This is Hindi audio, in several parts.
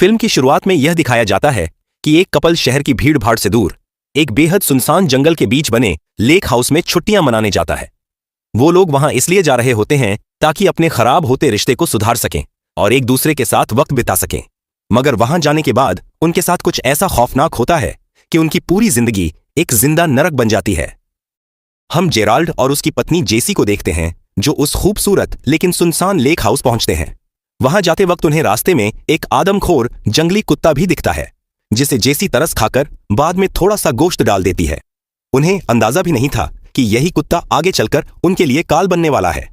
फिल्म की शुरुआत में यह दिखाया जाता है कि एक कपल शहर की भीड़ भाड़ से दूर एक बेहद सुनसान जंगल के बीच बने लेक हाउस में छुट्टियां मनाने जाता है। वो लोग वहां इसलिए जा रहे होते हैं ताकि अपने खराब होते रिश्ते को सुधार सकें और एक दूसरे के साथ वक्त बिता सकें। मगर वहां जाने के बाद उनके साथ कुछ ऐसा खौफनाक होता है कि उनकी पूरी जिंदगी एक जिंदा नरक बन जाती है। हम जेराल्ड और उसकी पत्नी जेसी को देखते हैं जो उस खूबसूरत लेकिन सुनसान लेक हाउस पहुंचते हैं। वहां जाते वक्त उन्हें रास्ते में एक आदमखोर जंगली कुत्ता भी दिखता है जिसे जेसी तरस खाकर बाद में थोड़ा सा गोश्त डाल देती है। उन्हें अंदाजा भी नहीं था कि यही कुत्ता आगे चलकर उनके लिए काल बनने वाला है।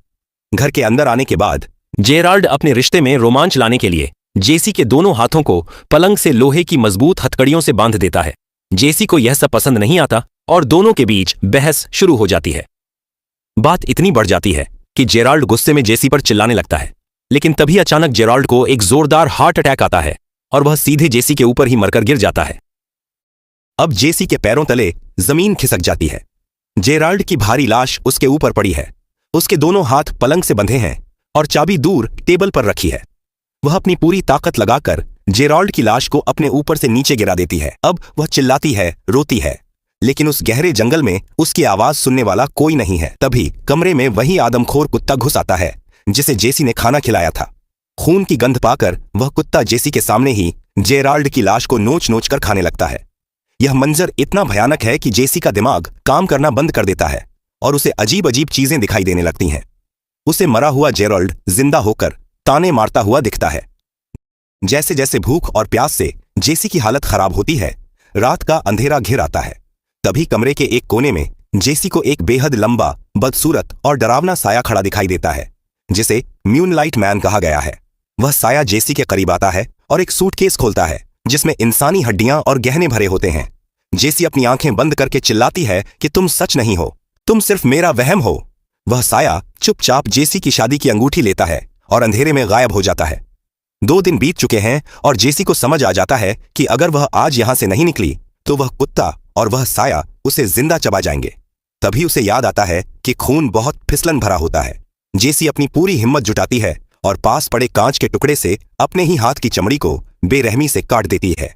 घर के अंदर आने के बाद जेराल्ड अपने रिश्ते में रोमांच लाने के लिए जेसी के दोनों हाथों को पलंग से लोहे की मजबूत हथकड़ियों से बांध देता है। जेसी को यह सब पसंद नहीं आता और दोनों के बीच बहस शुरू हो जाती है। बात इतनी बढ़ जाती है कि जेराल्ड गुस्से में जेसी पर चिल्लाने लगता है, लेकिन तभी अचानक जेराल्ड को एक जोरदार हार्ट अटैक आता है और वह सीधे जेसी के ऊपर ही मरकर गिर जाता है। अब जेसी के पैरों तले जमीन खिसक जाती है। जेराल्ड की भारी लाश उसके ऊपर पड़ी है। उसके दोनों हाथ पलंग से बंधे हैं और चाबी दूर टेबल पर रखी है। वह अपनी पूरी ताकत लगाकर जेराल्ड की लाश को अपने ऊपर से नीचे गिरा देती है। अब वह चिल्लाती है, रोती है, लेकिन उस गहरे जंगल में उसकी आवाज सुनने वाला कोई नहीं है। तभी कमरे में वही आदमखोर कुत्ता घुस आता है जिसे जेसी ने खाना खिलाया था। खून की गंध पाकर वह कुत्ता जेसी के सामने ही जेराल्ड की लाश को नोच नोच कर खाने लगता है। यह मंजर इतना भयानक है कि जेसी का दिमाग काम करना बंद कर देता है और उसे अजीब अजीब चीजें दिखाई देने लगती हैं। उसे मरा हुआ जेराल्ड जिंदा होकर ताने मारता हुआ दिखता है। जैसे जैसे भूख और प्यास से जेसी की हालत खराब होती है, रात का अंधेरा घिर आता है। तभी कमरे के एक कोने में जेसी को एक बेहद लंबा, बदसूरत और डरावना साया खड़ा दिखाई देता है जिसे मूनलाइट मैन कहा गया है। वह साया जेसी के करीब आता है और एक सूटकेस खोलता है जिसमें इंसानी हड्डियां और गहने भरे होते हैं। जेसी अपनी आंखें बंद करके चिल्लाती है कि तुम सच नहीं हो, तुम सिर्फ मेरा वहम हो। वह साया चुपचाप जेसी की शादी की अंगूठी लेता है और अंधेरे में गायब हो जाता है। 2 दिन बीत चुके हैं और जेसी को समझ आ जाता है कि अगर वह आज यहां से नहीं निकली तो वह कुत्ता और वह साया उसे जिंदा चबा जाएंगे। तभी उसे याद आता है कि खून बहुत फिसलन भरा होता है। जेसी अपनी पूरी हिम्मत जुटाती है और पास पड़े कांच के टुकड़े से अपने ही हाथ की चमड़ी को बेरहमी से काट देती है।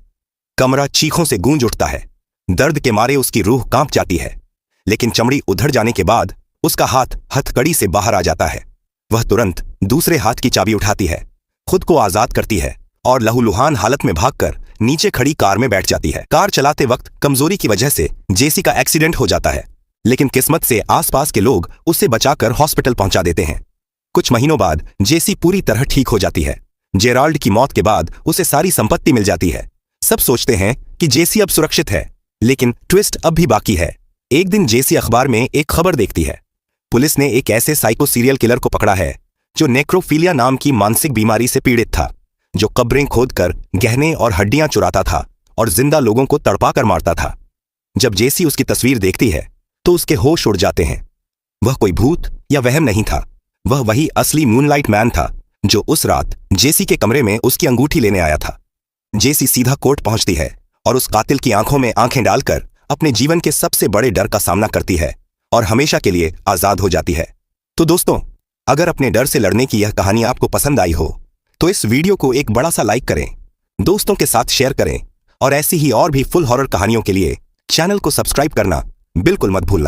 कमरा चीखों से गूंज उठता है। दर्द के मारे उसकी रूह कांप जाती है, लेकिन चमड़ी उधड़ जाने के बाद उसका हाथ हथकड़ी से बाहर आ जाता है। वह तुरंत दूसरे हाथ की चाबी उठाती है, खुद को आजाद करती है और लहूलुहान हालत में भागकर नीचे खड़ी कार में बैठ जाती है। कार चलाते वक्त कमजोरी की वजह से जेसी का एक्सीडेंट हो जाता है, लेकिन किस्मत से आसपास के लोग उसे बचाकर हॉस्पिटल पहुंचा देते हैं। कुछ महीनों बाद जेसी पूरी तरह ठीक हो जाती है। जेराल्ड की मौत के बाद उसे सारी संपत्ति मिल जाती है। सब सोचते हैं कि जेसी अब सुरक्षित है, लेकिन ट्विस्ट अब भी बाकी है। एक दिन जेसी अखबार में एक खबर देखती है। पुलिस ने एक ऐसे साइको सीरियल किलर को पकड़ा है जो नेक्रोफीलिया नाम की मानसिक बीमारी से पीड़ित था, जो कब्रें खोदकर गहने और हड्डियां चुराता था और जिंदा लोगों को तड़पा कर मारता था। जब जेसी उसकी तस्वीर देखती है तो उसके होश उड़ जाते हैं। वह कोई भूत या वहम नहीं था, वह वही असली मूनलाइट मैन था जो उस रात जेसी के कमरे में उसकी अंगूठी लेने आया था। जेसी सीधा कोर्ट पहुंचती है और उस कातिल की आंखों में आंखें डालकर अपने जीवन के सबसे बड़े डर का सामना करती है और हमेशा के लिए आजाद हो जाती है। तो दोस्तों, अगर अपने डर से लड़ने की यह कहानी आपको पसंद आई हो तो इस वीडियो को एक बड़ा सा लाइक करें, दोस्तों के साथ शेयर करें और ऐसी ही और भी फुल हॉरर कहानियों के लिए चैनल को सब्सक्राइब करना बिल्कुल मत भूलना।